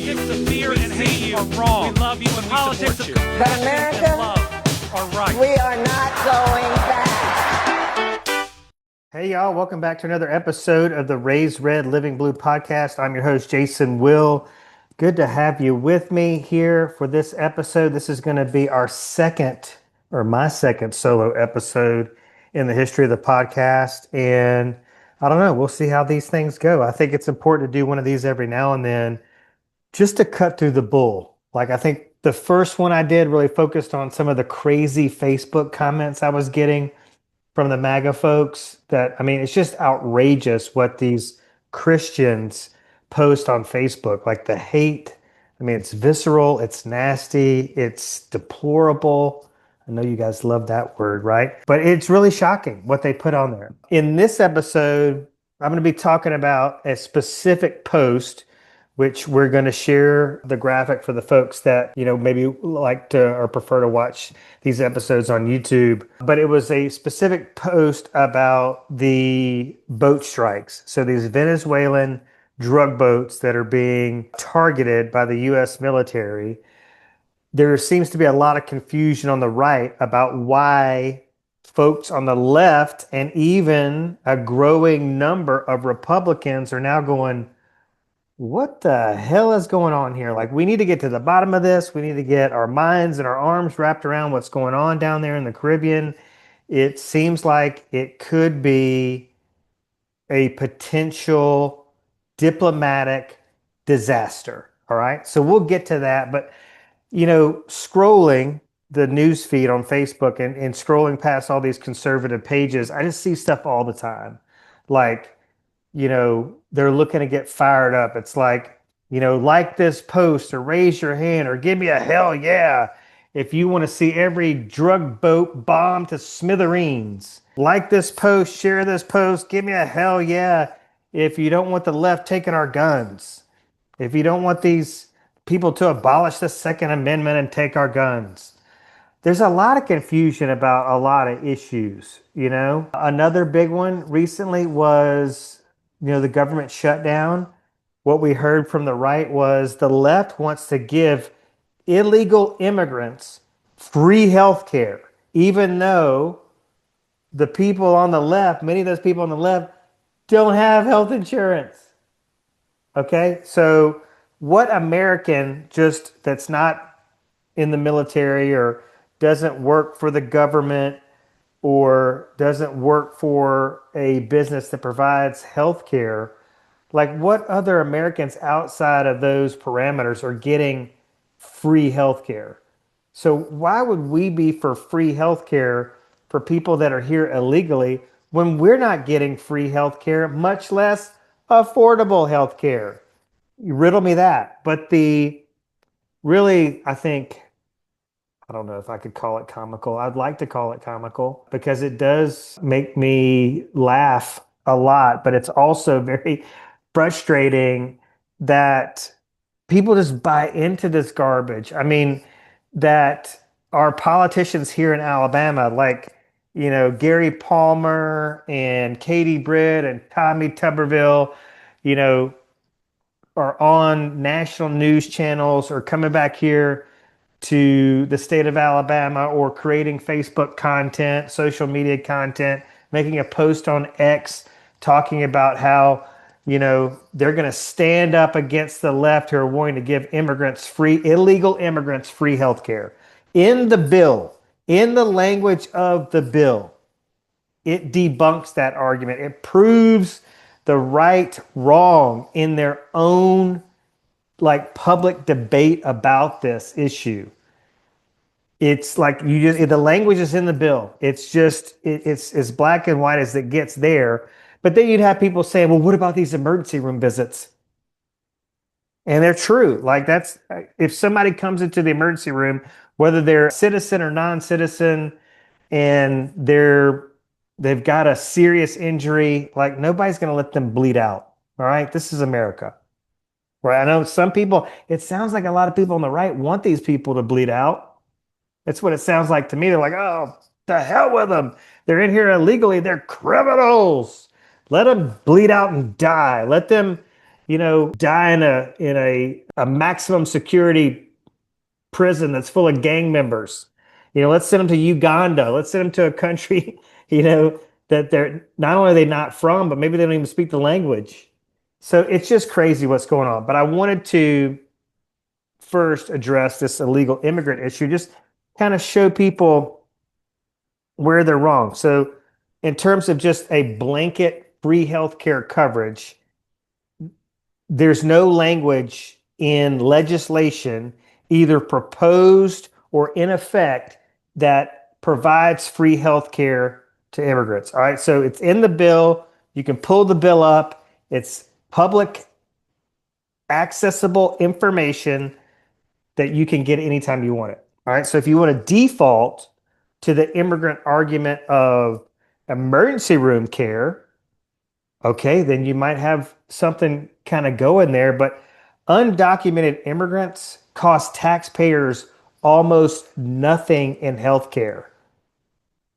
politics of fear and hate are wrong. We love you and politics of compassion and love are right. We are not going back. Hey y'all, welcome back to another episode of the Raised Red Living Blue podcast. I'm your host, Jason Will. Good to have you with me here for this episode. This is going to be our my second solo episode in the history of the podcast. And I don't know, we'll see how these things go. I think it's important to do one of these every now and then just to cut through the bull. Like, I think the first one I did really focused on some of the crazy Facebook comments I was getting from the MAGA folks that, I mean, it's just outrageous what these Christians post on Facebook. Like the hate, I mean, it's visceral, it's nasty, it's deplorable. I know you guys love that word, right? But it's really shocking what they put on there. In this episode, I'm going to be talking about a specific post, which we're going to share the graphic for the folks that, you know, maybe like to or prefer to watch these episodes on YouTube. But it was a specific post about the boat strikes. So these Venezuelan drug boats that are being targeted by the U.S. military. There seems to be a lot of confusion on the right about why folks on the left and even a growing number of Republicans are now going, what the hell is going on here? Like, we need to get to the bottom of this. We need to get our minds and our arms wrapped around what's going on down there in the Caribbean. It seems like it could be a potential diplomatic disaster. All right. So we'll get to that. But, you know, scrolling the news feed on Facebook and scrolling past all these conservative pages, I just see stuff all the time. Like, you know, they're looking to get fired up. It's like, you know, like this post or raise your hand or give me a hell yeah if you want to see every drug boat bombed to smithereens. Like this post, share this post, give me a hell yeah if you don't want the left taking our guns. If you don't want these people to abolish the Second Amendment and take our guns. There's a lot of confusion about a lot of issues, you know. Another big one recently was, you know, the government shutdown. What we heard from the right was the left wants to give illegal immigrants free health care, even though the people on the left, many of those people on the left, don't have health insurance. Okay, so what American just that's not in the military or doesn't work for the government or doesn't work for a business that provides health care, like what other Americans outside of those parameters are getting free health care? So why would we be for free health care for people that are here illegally when we're not getting free health care, much less affordable health care? You riddle me that. But the really, I think, I don't know if I could call it comical. I'd like to call it comical because it does make me laugh a lot, but it's also very frustrating that people just buy into this garbage. I mean, that our politicians here in Alabama, like, you know, Gary Palmer and Katie Britt and Tommy Tuberville, you know, are on national news channels or coming back here to the state of Alabama or creating Facebook content, social media content, making a post on X talking about how, you know, they're going to stand up against the left who are wanting to give illegal immigrants free health care. In the bill, in the language of the bill, it debunks that argument. It proves the right wrong in their own like public debate about this issue. It's like the language is in the bill. It's just it's as black and white as it gets there. But then you'd have people saying, well, what about these emergency room visits? And they're true. Like that's if somebody comes into the emergency room, whether they're a citizen or non-citizen, and they've got a serious injury, like nobody's going to let them bleed out. All right, this is America. Right? I know some people, it sounds like a lot of people on the right want these people to bleed out. That's what it sounds like to me. They're like, oh, the hell with them. They're in here illegally. They're criminals. Let them bleed out and die. Let them, die in a maximum security prison that's full of gang members. Let's send them to Uganda. Let's send them to a country, that they're not only are they not from, but maybe they don't even speak the language. So it's just crazy what's going on. But I wanted to first address this illegal immigrant issue, just kind of show people where they're wrong. So, in terms of just a blanket free healthcare coverage, there's no language in legislation, either proposed or in effect, that provides free healthcare to immigrants. All right, so it's in the bill. You can pull the bill up. It's public accessible information that you can get anytime you want it. All right. So if you want to default to the immigrant argument of emergency room care, okay, then you might have something kind of go in there. But undocumented immigrants cost taxpayers almost nothing in healthcare.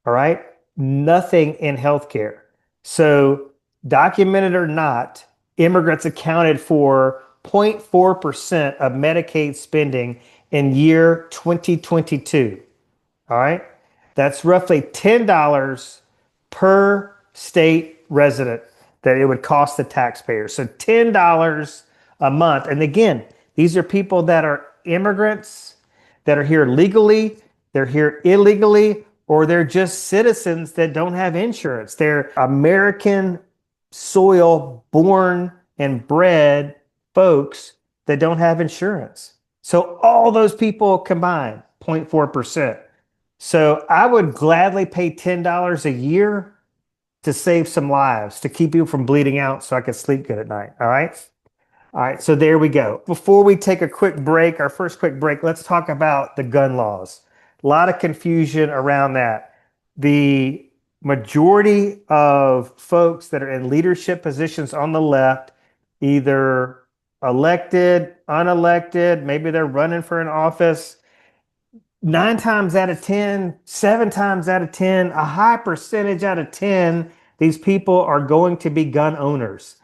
All right. Nothing in healthcare. So, documented or not, immigrants accounted for 0.4% of Medicaid spending in year 2022. All right. That's roughly $10 per state resident that it would cost the taxpayer. So $10 a month. And again, these are people that are immigrants that are here legally, they're here illegally, or they're just citizens that don't have insurance. They're American soil born and bred folks that don't have insurance. So all those people combined, 0.4%. So I would gladly pay $10 a year to save some lives, to keep you from bleeding out so I could sleep good at night. All right. All right. So there we go. Before we take a quick break, our first quick break, let's talk about the gun laws. A lot of confusion around that. The majority of folks that are in leadership positions on the left, either elected, unelected, maybe they're running for an office, 9 times out of 10, 7 times out of 10, a high percentage out of 10, these people are going to be gun owners.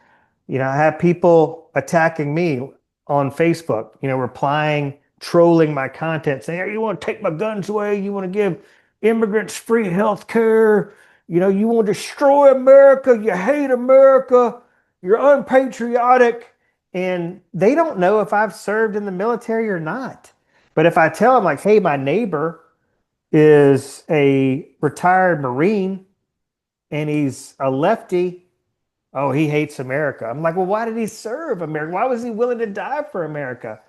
I have people attacking me on Facebook, replying, trolling my content, saying, hey, you want to take my guns away? You want to give immigrants free health care? You want to destroy America? You hate America? You're unpatriotic. And they don't know if I've served in the military or not. But if I tell them, like, hey, my neighbor is a retired Marine and he's a lefty, oh, he hates America. I'm like, well, why did he serve America? Why was he willing to die for America?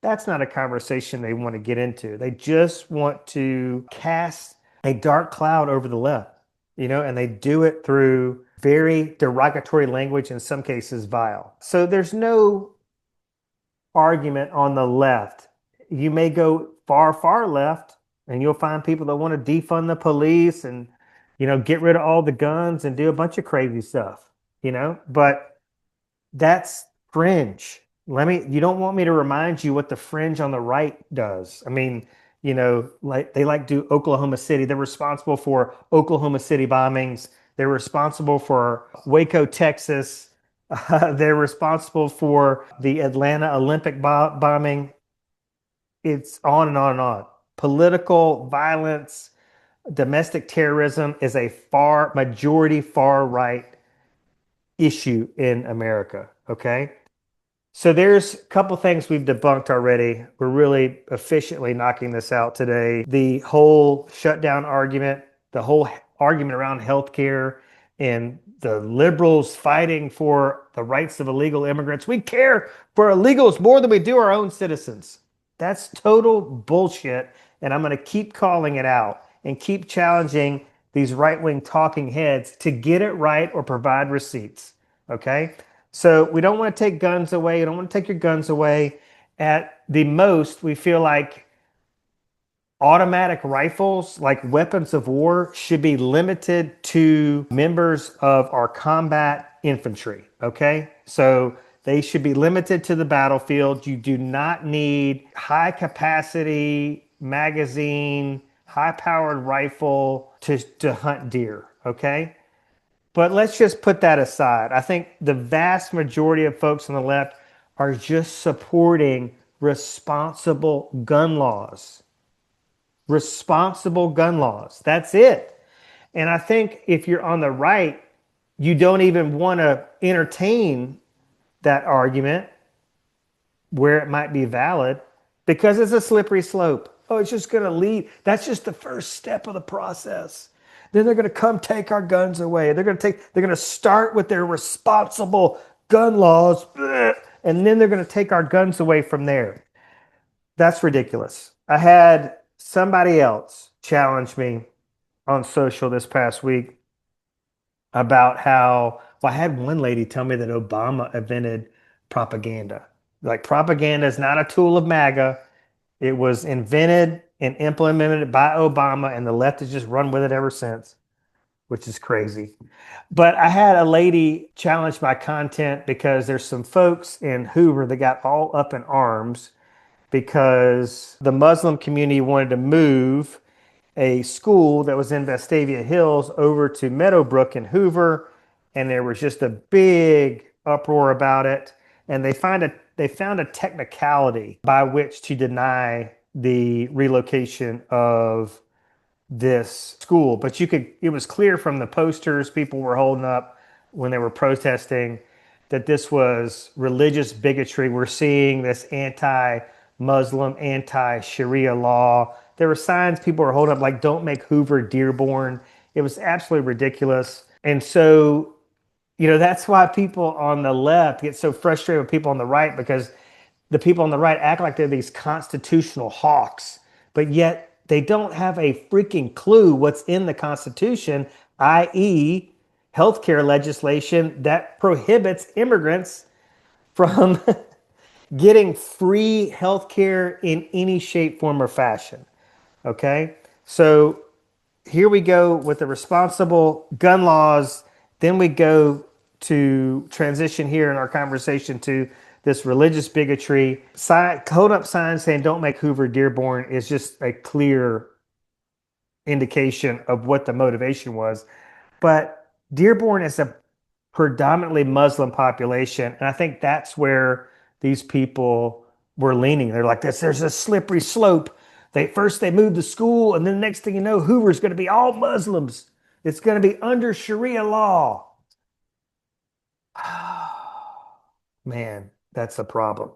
That's not a conversation they want to get into. They just want to cast a dark cloud over the left, and they do it through very derogatory language, in some cases vile. So there's no argument on the left. You may go far, far left, and you'll find people that want to defund the police and, get rid of all the guns and do a bunch of crazy stuff, but that's fringe. You don't want me to remind you what the fringe on the right does. I mean, like they like do Oklahoma City. They're responsible for Oklahoma City bombings. They're responsible for Waco, Texas. They're responsible for the Atlanta Olympic bombing. It's on and on and on. Political violence, domestic terrorism is a majority far right issue in America. Okay. So there's a couple things we've debunked already. We're really efficiently knocking this out today. The whole shutdown argument, the whole argument around healthcare, and the liberals fighting for the rights of illegal immigrants. We care for illegals more than we do our own citizens. That's total bullshit. And I'm going to keep calling it out and keep challenging these right-wing talking heads to get it right or provide receipts. Okay? So we don't want to take guns away. You don't want to take your guns away. At the most, we feel like automatic rifles, like weapons of war, should be limited to members of our combat infantry. Okay? So they should be limited to the battlefield. You do not need high capacity magazine, high powered rifle to hunt deer. Okay? But let's just put that aside. I think the vast majority of folks on the left are just supporting responsible gun laws. Responsible gun laws. That's it. And I think if you're on the right, you don't even want to entertain that argument where it might be valid because it's a slippery slope. Oh, it's just going to lead. That's just the first step of the process. Then they're going to come take our guns away. They're going to start with their responsible gun laws, and then they're going to take our guns away from there. That's ridiculous. I had somebody else challenge me on social this past week about how, well, I had one lady tell me that Obama invented propaganda. Like, propaganda is not a tool of MAGA. It was invented and implemented by Obama, and the left has just run with it ever since, which is crazy. But I had a lady challenge my content because there's some folks in Hoover that got all up in arms because the Muslim community wanted to move a school that was in Vestavia Hills over to Meadowbrook in Hoover, and there was just a big uproar about it. And they found a technicality by which to deny the relocation of this school. But it was clear from the posters people were holding up when they were protesting that this was religious bigotry. We're seeing this anti-Muslim, anti-Sharia law. There were signs people were holding up like, don't make Hoover Dearborn. It was absolutely ridiculous. And so, that's why people on the left get so frustrated with people on the right, because the people on the right act like they're these constitutional hawks, but yet they don't have a freaking clue what's in the Constitution, i.e., healthcare legislation that prohibits immigrants from getting free healthcare in any shape, form, or fashion. Okay? So here we go with the responsible gun laws. Then we go to transition here in our conversation to this religious bigotry. Hold up signs saying don't make Hoover Dearborn is just a clear indication of what the motivation was. But Dearborn is a predominantly Muslim population, and I think that's where these people were leaning. They're like, there's a slippery slope. First they moved the school, and then the next thing you know, Hoover's going to be all Muslims. It's going to be under Sharia law. Man, that's a problem.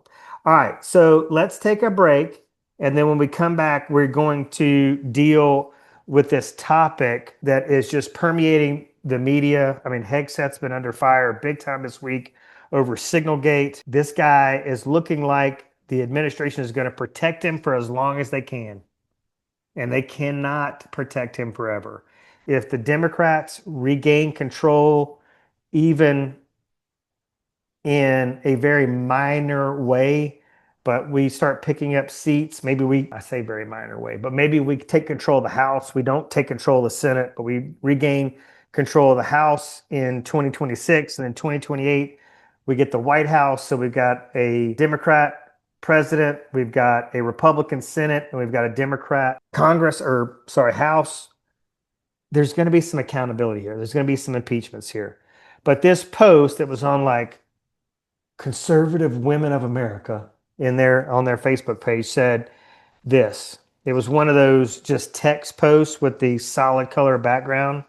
All right, so let's take a break. And then when we come back, we're going to deal with this topic that is just permeating the media. I mean, Hegseth's been under fire big time this week over Signalgate. This guy is looking like the administration is going to protect him for as long as they can. And they cannot protect him forever. If the Democrats regain control, even in a very minor way, but we start picking up seats, I say very minor way, but maybe we take control of the House. We don't take control of the Senate, but we regain control of the House in 2026. And in 2028, we get the White House. So we've got a Democrat president, we've got a Republican Senate, and we've got a Democrat House. There's going to be some accountability here. There's going to be some impeachments here. But this post that was on like Conservative Women of America on their Facebook page said this. It was one of those just text posts with the solid color background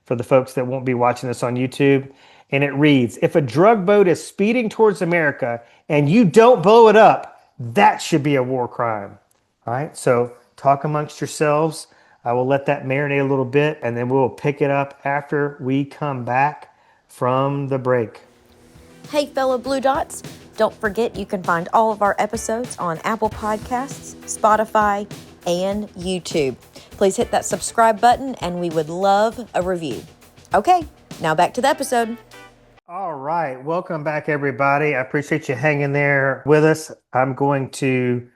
for the folks that won't be watching this on YouTube. And it reads, if a drug boat is speeding towards America and you don't blow it up, that should be a war crime. All right, so talk amongst yourselves. I will let that marinate a little bit, and then we'll pick it up after we come back from the break. Hey, fellow Blue Dots, don't forget you can find all of our episodes on Apple Podcasts, Spotify, and YouTube. Please hit that subscribe button, and we would love a review. Okay, now back to the episode. All right, welcome back, everybody. I appreciate you hanging there with us. I'm going to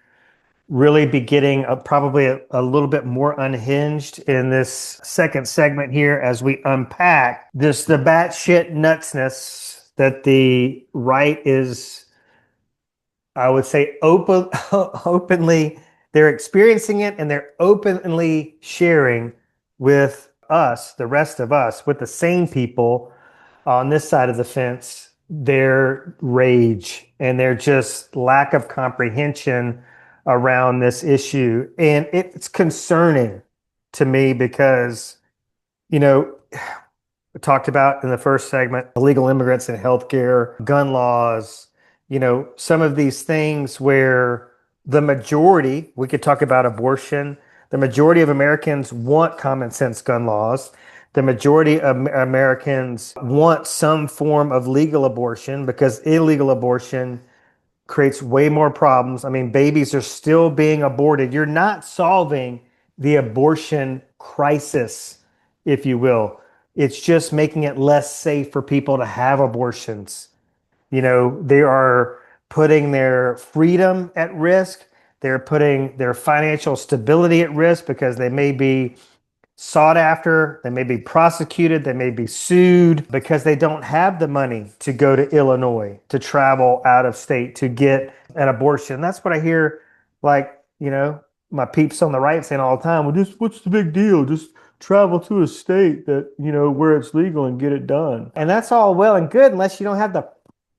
really be getting probably a little bit more unhinged in this second segment here as we unpack the batshit nutsness that the right is, I would say, openly, they're experiencing it, and they're openly sharing with us, the rest of us, with the sane people on this side of the fence, their rage and their just lack of comprehension around this issue. And it's concerning to me because, you know, we talked about in the first segment, illegal immigrants in healthcare, gun laws, some of these things where the majority, we could talk about abortion, the majority of Americans want common sense gun laws. The majority of Americans want some form of legal abortion because illegal abortion creates way more problems. I mean, babies are still being aborted. You're not solving the abortion crisis, if you will. It's just making it less safe for people to have abortions. They are putting their freedom at risk. They're putting their financial stability at risk because they may be sought after, they may be prosecuted, they may be sued because they don't have the money to go to Illinois, to travel out of state to get an abortion. That's what I hear, like, my peeps on the right saying all the time, well, just what's the big deal? Just travel to a state that, where it's legal and get it done. And that's all well and good unless you don't have the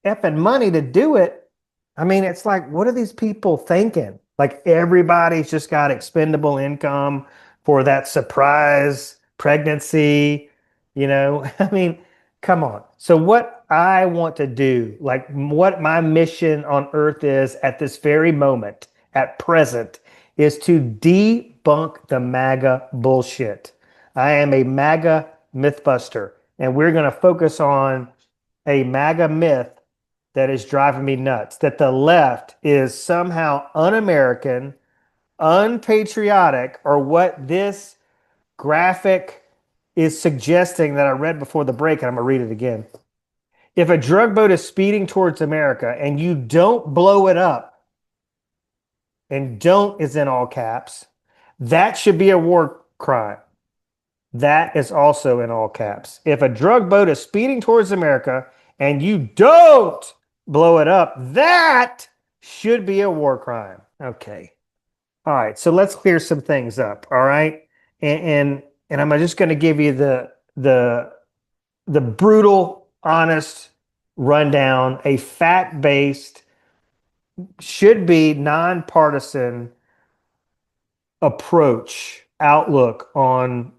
effing money to do it. I mean, it's like, what are these people thinking? Like everybody's just got expendable income for that surprise pregnancy, I mean, come on. So what I want to do, like what my mission on earth is at this very moment, at present, is to debunk the MAGA bullshit. I am a MAGA mythbuster, and we're going to focus on a MAGA myth that is driving me nuts, that the left is somehow un-American, unpatriotic, or what this graphic is suggesting that I read before the break, and I'm going to read it again. If a drug boat is speeding towards America and you don't blow it up, and don't is in all caps, that should be a war crime. That is also in all caps. If a drug boat is speeding towards America and you don't blow it up, that should be a war crime. Okay. All right. So let's clear some things up. All right. And I'm just going to give you the brutal, honest rundown, a fact-based, should be nonpartisan approach, outlook on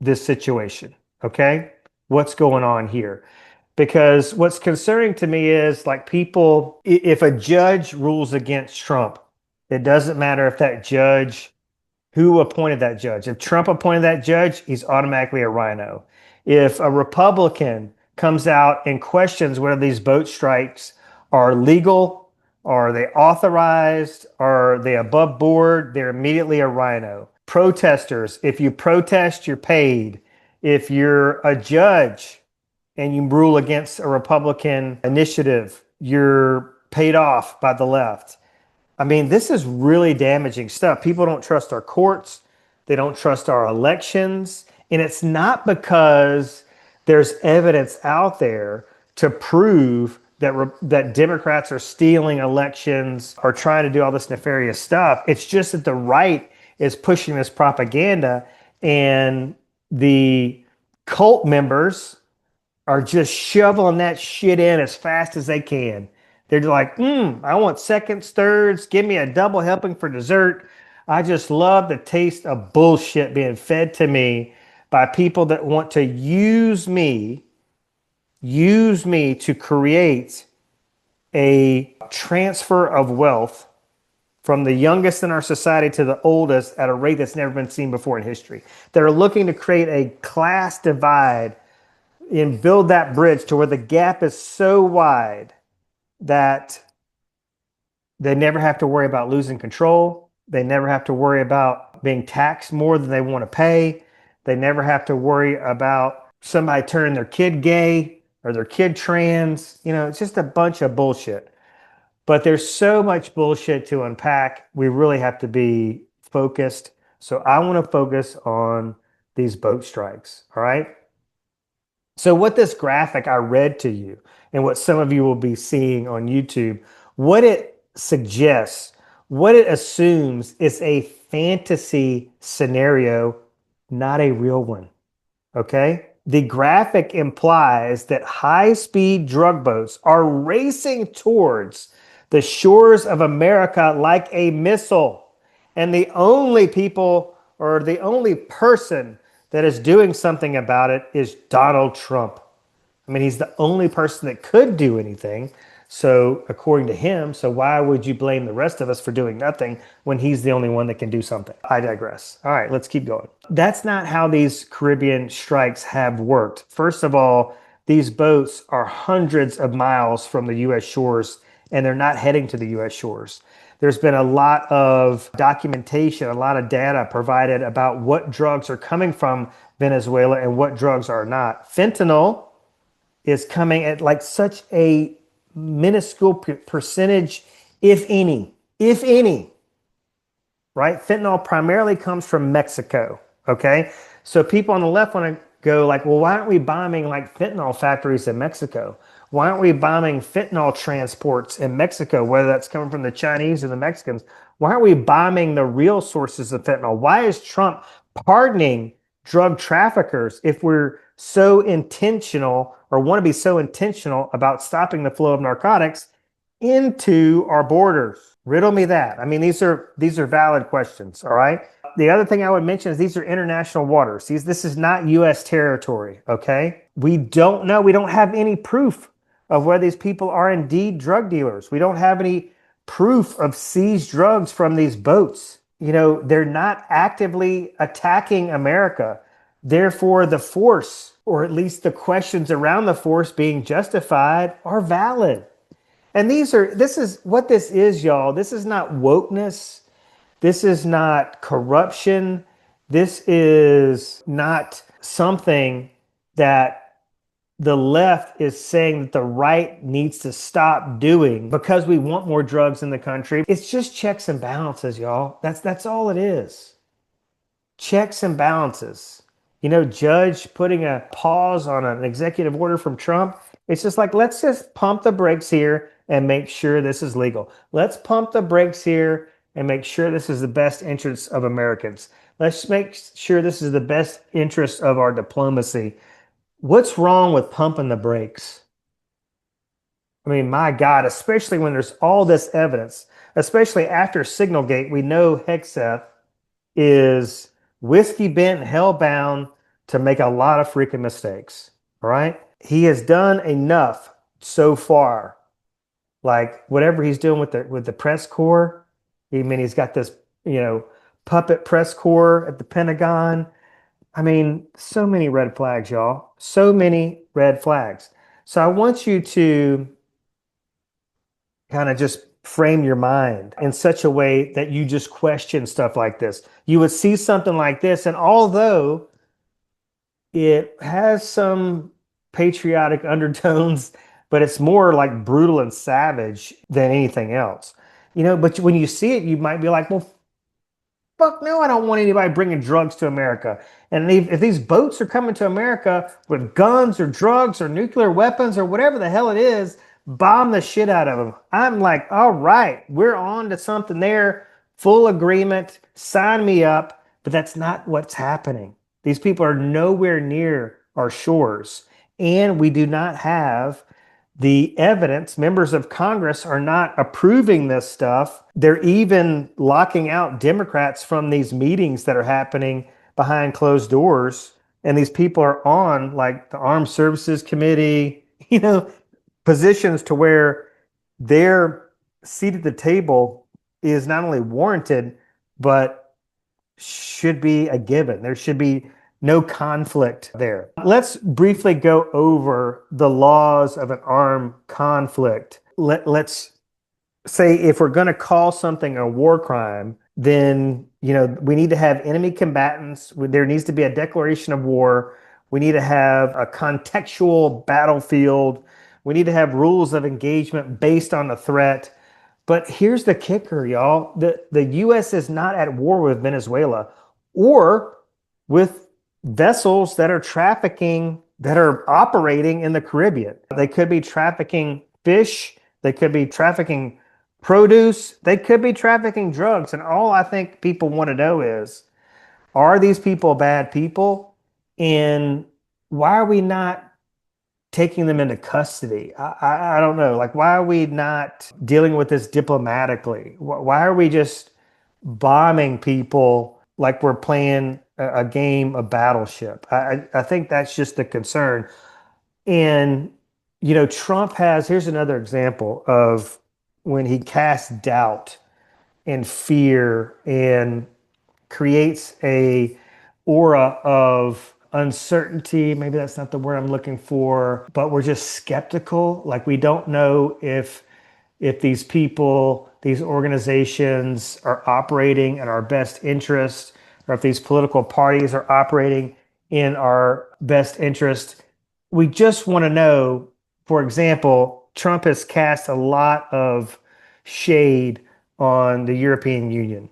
this situation. Okay? What's going on here? Because what's concerning to me is like people, if a judge rules against Trump, it doesn't matter if that judge, who appointed that judge. If Trump appointed that judge, he's automatically a rhino. If a Republican comes out and questions whether these boat strikes are legal, are they authorized, are they above board, they're immediately a rhino. Protesters, if you protest, you're paid. If you're a judge and you rule against a Republican initiative, you're paid off by the left. I mean, this is really damaging stuff. People don't trust our courts. They don't trust our elections. And it's not because there's evidence out there to prove that Democrats are stealing elections or trying to do all this nefarious stuff. It's just that the right is pushing this propaganda, and the cult members are just shoveling that shit in as fast as they can. They're like, I want seconds, thirds, give me a double helping for dessert. I just love the taste of bullshit being fed to me by people that want to use me to create a transfer of wealth from the youngest in our society to the oldest at a rate that's never been seen before in history. They're looking to create a class divide and build that bridge to where the gap is so wide that they never have to worry about losing control. They never have to worry about being taxed more than they want to pay. They never have to worry about somebody turning their kid gay or their kid trans. It's just a bunch of bullshit. But there's so much bullshit to unpack. We really have to be focused. So I want to focus on these boat strikes. All right. So what this graphic I read to you and what some of you will be seeing on YouTube, what it suggests, what it assumes is a fantasy scenario, not a real one. Okay? The graphic implies that high-speed drug boats are racing towards the shores of America like a missile. And the only people or the only person that is doing something about it is Donald Trump. I mean, he's the only person that could do anything. So, according to him, so why would you blame the rest of us for doing nothing when he's the only one that can do something? I digress. All right, let's keep going. That's not how these Caribbean strikes have worked. First of all, these boats are hundreds of miles from the U.S. shores, and they're not heading to the U.S. shores. There's been a lot of documentation, a lot of data provided about what drugs are coming from Venezuela and what drugs are not. Fentanyl is coming at like such a minuscule percentage, if any, right? Fentanyl primarily comes from Mexico, okay? So people on the left want to go like, well, why aren't we bombing like fentanyl factories in Mexico? Why aren't we bombing fentanyl transports in Mexico, whether that's coming from the Chinese or the Mexicans? Why aren't we bombing the real sources of fentanyl? Why is Trump pardoning drug traffickers if we're so intentional or want to be so intentional about stopping the flow of narcotics into our borders? Riddle me that. I mean, these are valid questions, all right? The other thing I would mention is these are international waters. This is not U.S. territory, okay? We don't know. We don't have any proof of whether these people are indeed drug dealers. We don't have any proof of seized drugs from these boats. You know, they're not actively attacking America. Therefore, the force, or at least the questions around the force being justified, are valid. And this is what this is, y'all. This is not wokeness. This is not corruption. This is not something that the left is saying that the right needs to stop doing because we want more drugs in the country. It's just checks and balances, y'all. That's all it is. Checks and balances. You know, Judge putting a pause on an executive order from Trump. It's just like, let's just pump the brakes here and make sure this is legal. Let's pump the brakes here and make sure this is the best interests of Americans. Let's make sure this is the best interest of our diplomacy. What's wrong with pumping the brakes? I mean, my God, especially when there's all this evidence, especially after Signalgate, we know Hegseth is whiskey bent, hell bound to make a lot of freaking mistakes. All right. He has done enough so far. Like whatever he's doing with the press corps. I mean, he's got this, puppet press corps at the Pentagon. I mean, so many red flags, y'all. So many red flags. So I want you to kind of just frame your mind in such a way that you just question stuff like this. You would see something like this, and although it has some patriotic undertones, but it's more like brutal and savage than anything else. But when you see it, you might be like, well, fuck no, I don't want anybody bringing drugs to America. And if these boats are coming to America with guns or drugs or nuclear weapons or whatever the hell it is, bomb the shit out of them. I'm like, all right, we're on to something there. Full agreement. Sign me up. But that's not what's happening. These people are nowhere near our shores. And we do not have the evidence. Members of Congress are not approving this stuff. They're even locking out Democrats from these meetings that are happening behind closed doors. And these people are on like the Armed Services Committee, positions to where their seat at the table is not only warranted, but should be a given. There should be no conflict there. Let's briefly go over the laws of an armed conflict. Let's say if we're going to call something a war crime, then we need to have enemy combatants. There needs to be a declaration of war. We need to have a contextual battlefield. We need to have rules of engagement based on the threat. But here's the kicker, y'all. The U.S. is not at war with Venezuela or with vessels that are trafficking, that are operating in the Caribbean. They could be trafficking fish. They could be trafficking produce. They could be trafficking drugs. And all I think people want to know is, are these people bad people? And why are we not taking them into custody? I don't know. Like, why are we not dealing with this diplomatically? Why are we just bombing people like we're playing a game of Battleship? I think that's just the concern. And, Trump here's another example of when he casts doubt and fear and creates a aura of uncertainty. Maybe that's not the word I'm looking for, but we're just skeptical. Like we don't know if these people, these organizations are operating in our best interest, or if these political parties are operating in our best interest. We just want to know, for example, Trump has cast a lot of shade on the European Union.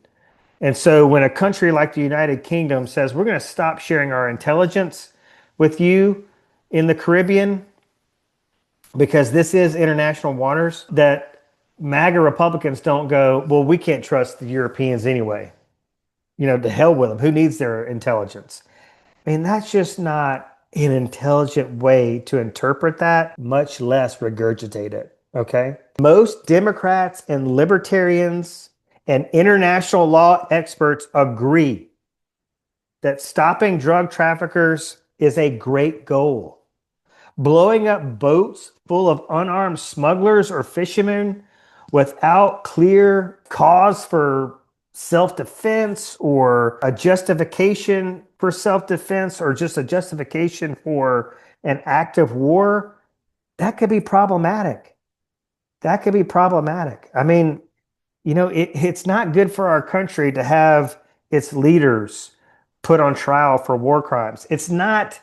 And so when a country like the United Kingdom says, we're going to stop sharing our intelligence with you in the Caribbean because this is international waters, that MAGA Republicans don't go, well, we can't trust the Europeans anyway. To hell with them. Who needs their intelligence? I mean, that's just not an intelligent way to interpret that, much less regurgitate it. Okay. Most Democrats and libertarians and international law experts agree that stopping drug traffickers is a great goal. Blowing up boats full of unarmed smugglers or fishermen without clear cause for self-defense or a justification for self-defense or just a justification for an act of war, that could be problematic. That could be problematic. I mean, it's not good for our country to have its leaders put on trial for war crimes. It's not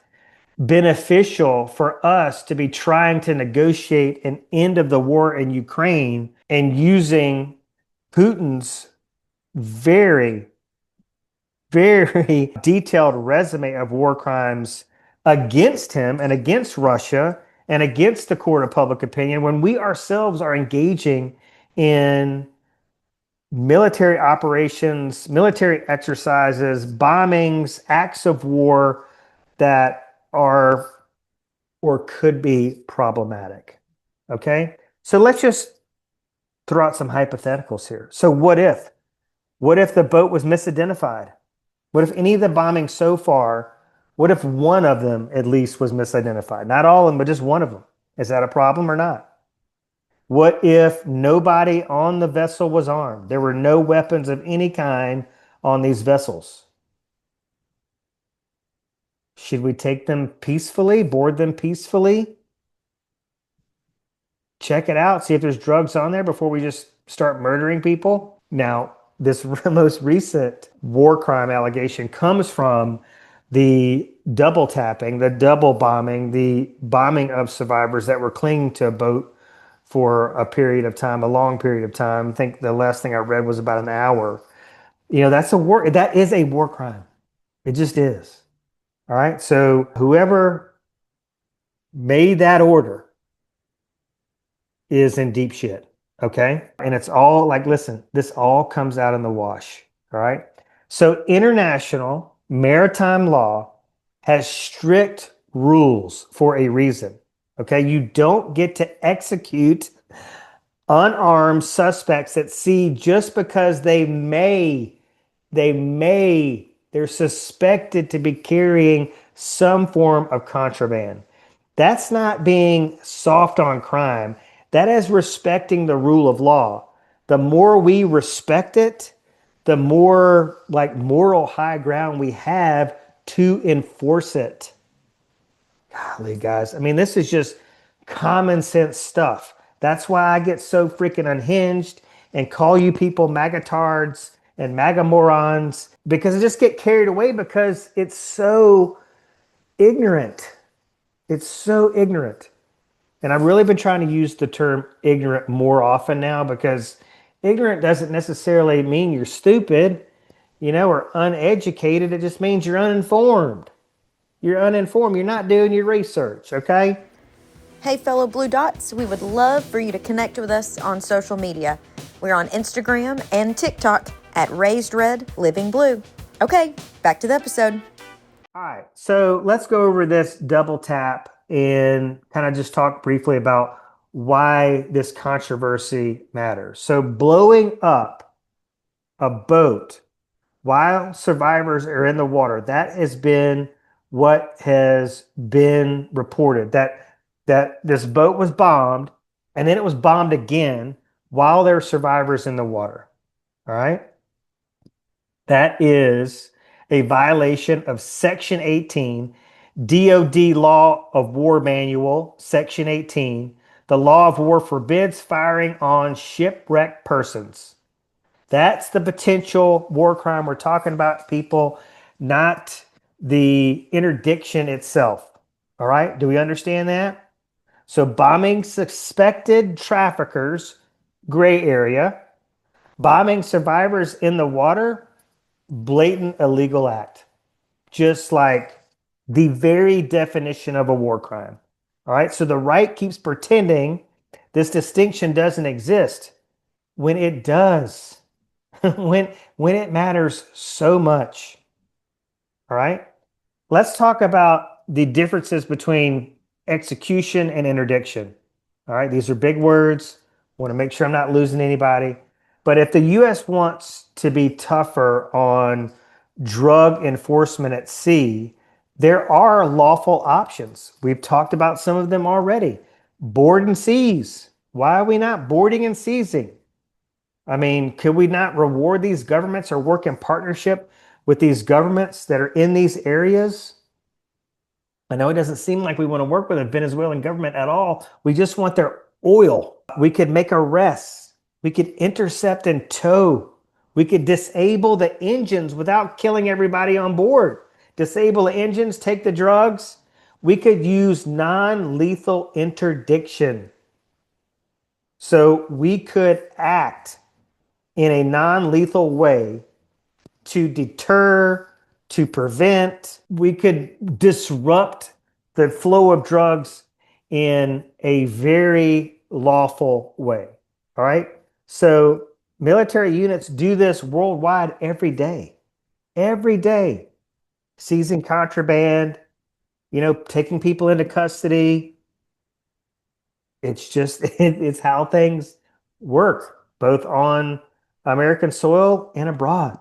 beneficial for us to be trying to negotiate an end of the war in Ukraine and using Putin's very, very detailed resume of war crimes against him and against Russia and against the court of public opinion when we ourselves are engaging in military operations, military exercises, bombings, acts of war that are or could be problematic. Okay? So let's just throw out some hypotheticals here. So what if? What if the boat was misidentified? What if any of the bombings so far, what if one of them at least was misidentified? Not all of them, but just one of them. Is that a problem or not? What if nobody on the vessel was armed? There were no weapons of any kind on these vessels. Should we take them peacefully, board them peacefully? Check it out, see if there's drugs on there before we just start murdering people? Now, this most recent war crime allegation comes from the double tapping, the double bombing, the bombing of survivors that were clinging to a boat for a period of time, a long period of time. I think the last thing I read was about an hour. That is a war crime. It just is. All right. So whoever made that order is in deep shit. Okay. And it's all like, listen, this all comes out in the wash. All right. So international maritime law has strict rules for a reason. Okay. You don't get to execute unarmed suspects at sea just because they're suspected to be carrying some form of contraband. That's not being soft on crime. That is respecting the rule of law. The more we respect it, the more like moral high ground we have to enforce it. Golly, guys. I mean, this is just common sense stuff. That's why I get so freaking unhinged and call you people magatards and MAGA morons, because I just get carried away because it's so ignorant. It's so ignorant. And I've really been trying to use the term ignorant more often now, because ignorant doesn't necessarily mean you're stupid, or uneducated. It just means you're uninformed. You're uninformed. You're not doing your research, okay? Hey, fellow Blue Dots, we would love for you to connect with us on social media. We're on Instagram and TikTok at Raised Red Living Blue. Okay, back to the episode. All right, so let's go over this double tap and kind of just talk briefly about why this controversy matters. So, blowing up a boat while survivors are in the water, that has been what has been reported. That this boat was bombed, and then it was bombed again while there were survivors in the water. All right. That is a violation of Section 18, DOD Law of War Manual, Section 18. The law of war forbids firing on shipwrecked persons. That's the potential war crime we're talking about, people, not the interdiction itself. All right. Do we understand that? So, bombing suspected traffickers, gray area, bombing survivors in the water, blatant illegal act, just like the very definition of a war crime. All right. So the right keeps pretending this distinction doesn't exist when it does, when it matters so much. All right. Let's talk about the differences between execution and interdiction. All right. These are big words. I want to make sure I'm not losing anybody. But if the U.S. wants to be tougher on drug enforcement at sea, there are lawful options. We've talked about some of them already. Board and seize. Why are we not boarding and seizing? I mean, could we not reward these governments or work in partnership with these governments that are in these areas? I know it doesn't seem like we want to work with the Venezuelan government at all. We just want their oil. We could make arrests. We could intercept and tow. We could disable the engines without killing everybody on board. Disable the engines, take the drugs. We could use non-lethal interdiction. So we could act in a non-lethal way to deter, to prevent. We could disrupt the flow of drugs in a very lawful way. All right. So military units do this worldwide every day, seizing contraband, taking people into custody. It's just, it's how things work, both on American soil and abroad.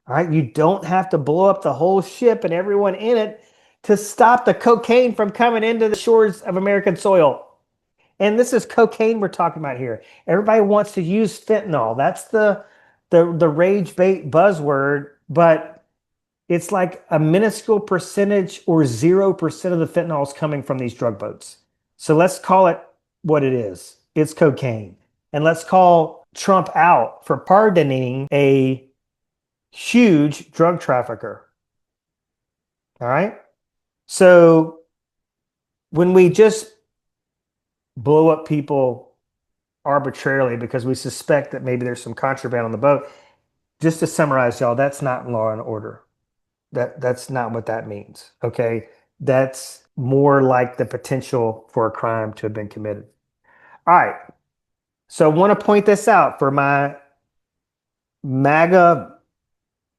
All right. You don't have to blow up the whole ship and everyone in it to stop the cocaine from coming into the shores of American soil. And this is cocaine we're talking about here. Everybody wants to use fentanyl. That's the rage bait buzzword, but it's like a minuscule percentage or 0% of the fentanyl is coming from these drug boats. So let's call it what it is. It's cocaine. And let's call Trump out for pardoning a huge drug trafficker. All right. So when we just blow up people arbitrarily because we suspect that maybe there's some contraband on the boat, just to summarize, y'all, that's not law and order. That's not what that means. Okay. That's more like the potential for a crime to have been committed. All right. So I want to point this out for my MAGA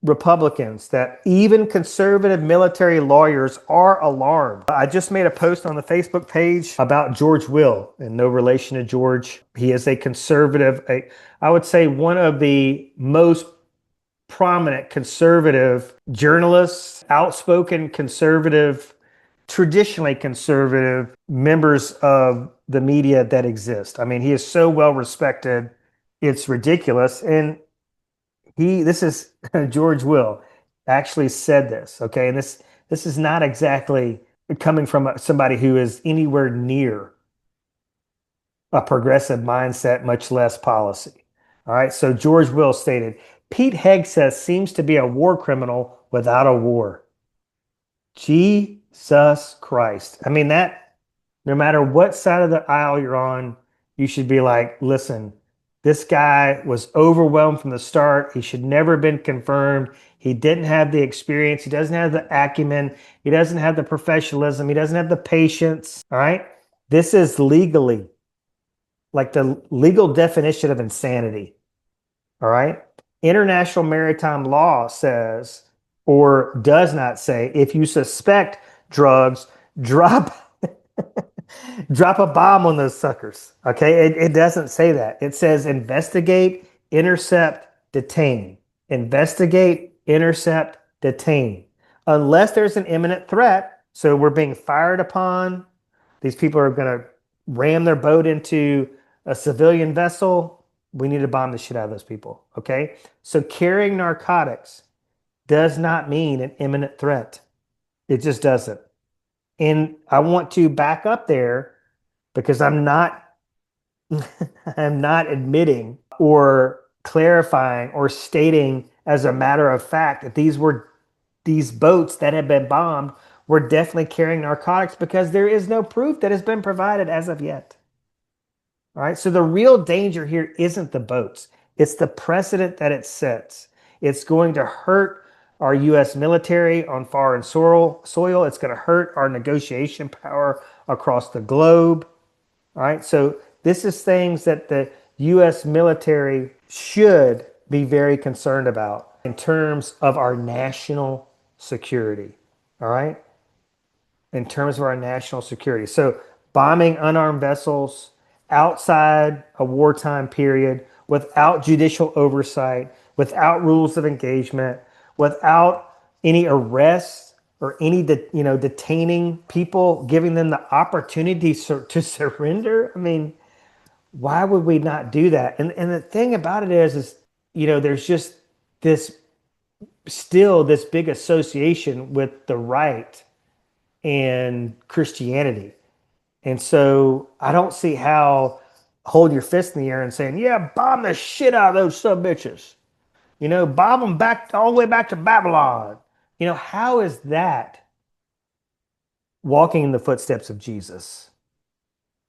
Republicans, that even conservative military lawyers are alarmed. I just made a post on the Facebook page about George Will, and no relation to George. He is a conservative, I would say one of the most prominent conservative journalists, outspoken conservative, traditionally conservative members of the media that exist. I mean, he is so well respected, it's ridiculous. And this is George Will actually said this, okay? And this is not exactly coming from somebody who is anywhere near a progressive mindset, much less policy. All right, so George Will stated, Pete Hegseth seems to be a war criminal without a war. Jesus Christ. I mean, that no matter what side of the aisle you're on, you should be like, listen, this guy was overwhelmed from the start. He should never have been confirmed. He didn't have the experience. He doesn't have the acumen. He doesn't have the professionalism. He doesn't have the patience. All right. This is legally like the legal definition of insanity. All right. International maritime law says or does not say, if you suspect drugs, drop drop a bomb on those suckers. Okay, it doesn't say that. It says investigate, intercept, detain. Investigate, intercept, detain. Unless there's an imminent threat, so we're being fired upon, these people are going to ram their boat into a civilian vessel, we need to bomb the shit out of those people. Okay, so carrying narcotics does not mean an imminent threat. It just doesn't. And I want to back up there because I'm not I'm not admitting or clarifying or stating as a matter of fact that these boats that have been bombed were definitely carrying narcotics, because there is no proof that has been provided as of yet. All right. So the real danger here isn't the boats. It's the precedent that it sets. It's going to hurt our U.S. military on foreign soil. It's going to hurt our negotiation power across the globe. All right. So this is things that the U.S. military should be very concerned about in terms of our national security. All right. In terms of our national security. So bombing unarmed vessels outside a wartime period without judicial oversight, without rules of engagement, without any arrests or any detaining people, giving them the opportunity to surrender. I mean, why would we not do that? And the thing about it is there's just this still this big association with the right and Christianity. And so I don't see how hold your fist in the air and saying, yeah, bomb the shit out of those sub bitches. Bomb them back all the way back to Babylon. How is that walking in the footsteps of Jesus?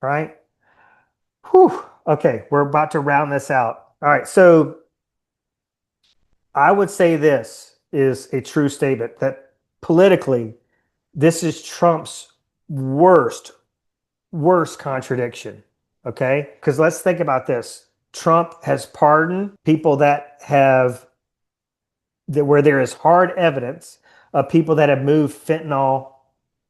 Right? Whew. Okay, we're about to round this out. All right, so I would say this is a true statement that politically, this is Trump's worst contradiction. Okay? Because let's think about this. Trump has pardoned people where there is hard evidence of people that have moved fentanyl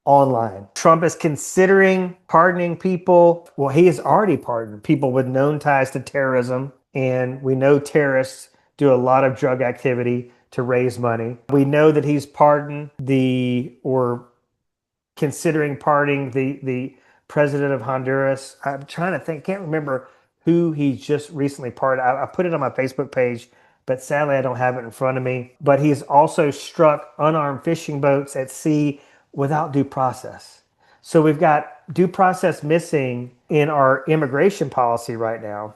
online. Trump is considering pardoning people. Well, he has already pardoned people with known ties to terrorism. And we know terrorists do a lot of drug activity to raise money. We know that he's pardoned or considering pardoning the president of Honduras. I'm trying to think, can't remember who he just recently pardoned. I put it on my Facebook page, but sadly I don't have it in front of me. But he's also struck unarmed fishing boats at sea without due process. So we've got due process missing in our immigration policy right now,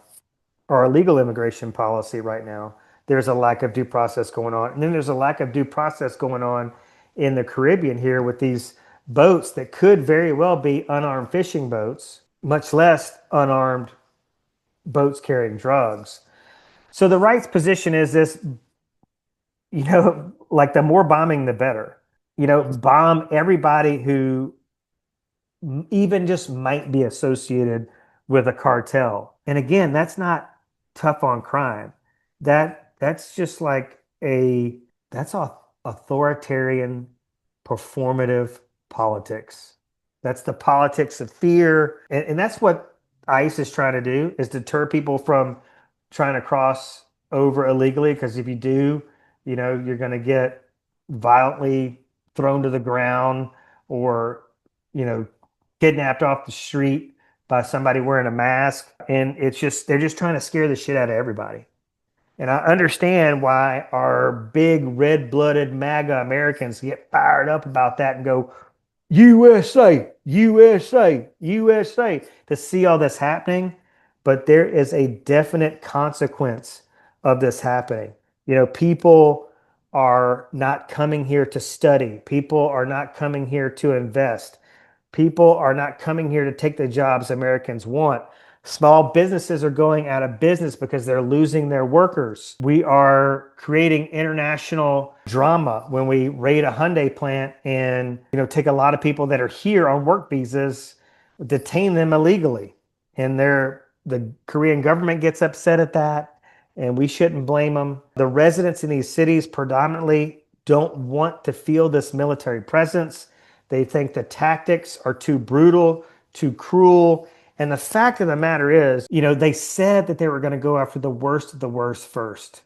or our legal immigration policy right now. There's a lack of due process going on. And then there's a lack of due process going on in the Caribbean here with these boats that could very well be unarmed fishing boats, much less unarmed boats carrying drugs. So the right's position is this, like the more bombing, the better. Bomb everybody who even just might be associated with a cartel. And again, that's not tough on crime. That's just like that's authoritarian performative politics. That's the politics of fear. And that's what ICE is trying to do, is deter people from trying to cross over illegally. Because if you do, you're going to get violently thrown to the ground or, kidnapped off the street by somebody wearing a mask. And they're just trying to scare the shit out of everybody. And I understand why our big red-blooded MAGA Americans get fired up about that and go, USA, USA, USA, to see all this happening. But there is a definite consequence of this happening. People are not coming here to study. People are not coming here to invest. People are not coming here to take the jobs Americans want. Small businesses are going out of business because they're losing their workers. We are creating international drama when we raid a Hyundai plant and take a lot of people that are here on work visas, detain them illegally. And the Korean government gets upset at that, and we shouldn't blame them. The residents in these cities predominantly don't want to feel this military presence. They think the tactics are too brutal, too cruel. And the fact of the matter is, they said that they were going to go after the worst of the worst first.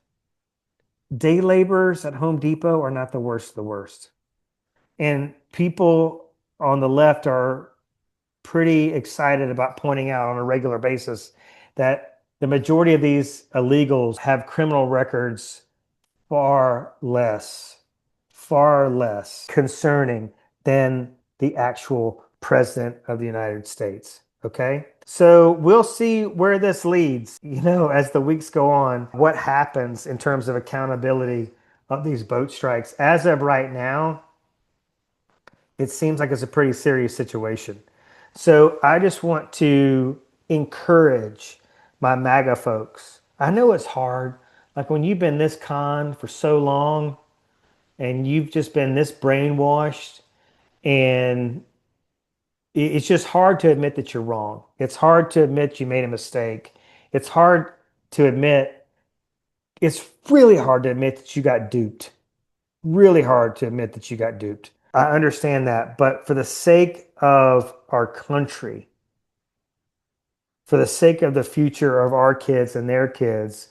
Day laborers at Home Depot are not the worst of the worst. And people on the left are pretty excited about pointing out on a regular basis that the majority of these illegals have criminal records far less concerning than the actual president of the United States. Okay? So we'll see where this leads, as the weeks go on, what happens in terms of accountability of these boat strikes. As of right now, it seems like it's a pretty serious situation. So I just want to encourage my MAGA folks. I know it's hard. Like when you've been this con for so long and you've just been this brainwashed, and it's just hard to admit that you're wrong. It's hard to admit you made a mistake. It's hard to admit, it's really hard to admit that you got duped. Really hard to admit that you got duped. I understand that, but for the sake of our country, for the sake of the future of our kids and their kids,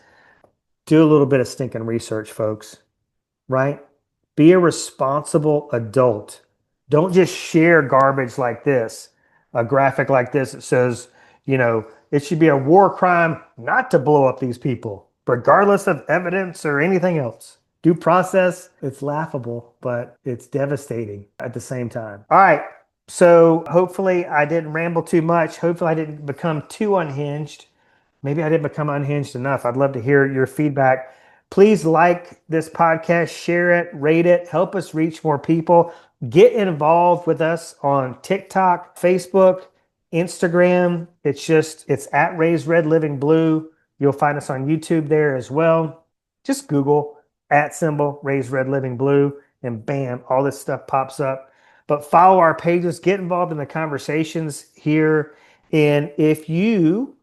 do a little bit of stinking research, folks, right? Be a responsible adult. Don't just share garbage like this, a graphic like this that says, it should be a war crime not to blow up these people, regardless of evidence or anything else. Due process, it's laughable, but it's devastating at the same time. All right, so hopefully I didn't ramble too much. Hopefully I didn't become too unhinged. Maybe I didn't become unhinged enough. I'd love to hear your feedback. Please like this podcast, share it, rate it, help us reach more people. Get involved with us on TikTok, Facebook, Instagram. It's at Raise Red Living Blue. You'll find us on YouTube there as well. Just Google @ Raise Red Living Blue, and bam, all this stuff pops up. But follow our pages, get involved in the conversations here. And if you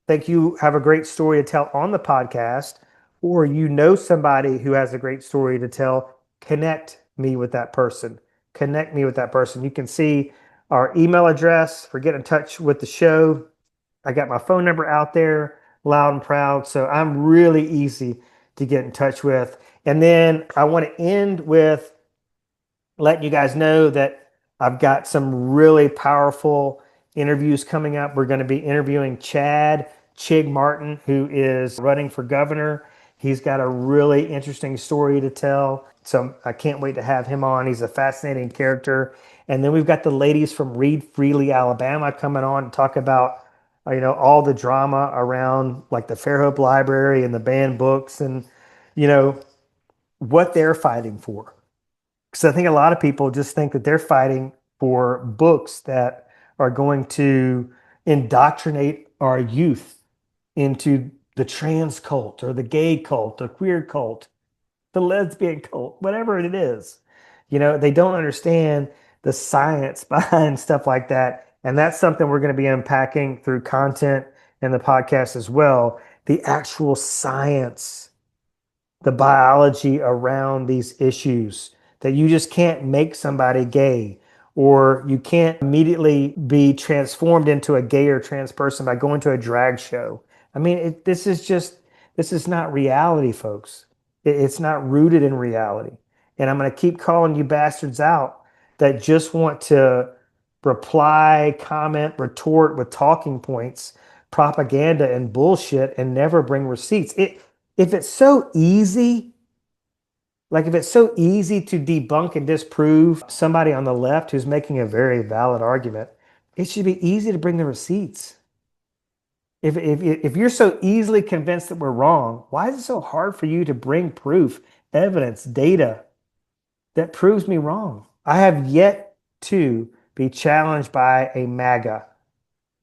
think you have a great story to tell on the podcast, or you know somebody who has a great story to tell, connect me with that person. Connect me with that person. You can see our email address for getting in touch with the show. I got my phone number out there, loud and proud. So I'm really easy to get in touch with. And then I want to end with letting you guys know that I've got some really powerful interviews coming up. We're going to be interviewing Chad Chig Martin, who is running for governor. He's got a really interesting story to tell. So I can't wait to have him on. He's a fascinating character. And then we've got the ladies from Read Freely, Alabama coming on to talk about, all the drama around like the Fairhope Library and the banned books and, what they're fighting for. Because I think a lot of people just think that they're fighting for books that are going to indoctrinate our youth into the trans cult or the gay cult, the queer cult, the lesbian cult, whatever it is. They don't understand the science behind stuff like that. And that's something we're going to be unpacking through content and the podcast as well. The actual science, the biology around these issues, that you just can't make somebody gay, or you can't immediately be transformed into a gay or trans person by going to a drag show. I mean, this is not reality, folks. It's not rooted in reality. And I'm going to keep calling you bastards out that just want to reply, comment, retort with talking points, propaganda, and bullshit, and never bring receipts. If it's so easy to debunk and disprove somebody on the left who's making a very valid argument, it should be easy to bring the receipts. If you're so easily convinced that we're wrong, why is it so hard for you to bring proof, evidence, data that proves me wrong? I have yet to be challenged by a MAGA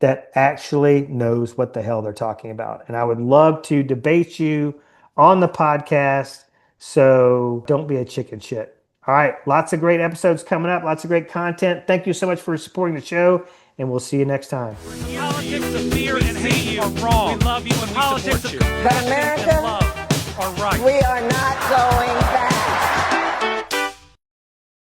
that actually knows what the hell they're talking about. And I would love to debate you on the podcast. So don't be a chicken shit. All right. Lots of great episodes coming up. Lots of great content. Thank you so much for supporting the show, and we'll see you next time. Politics of fear and hate are wrong. We love you and politics of But America, love are right. we are not going back.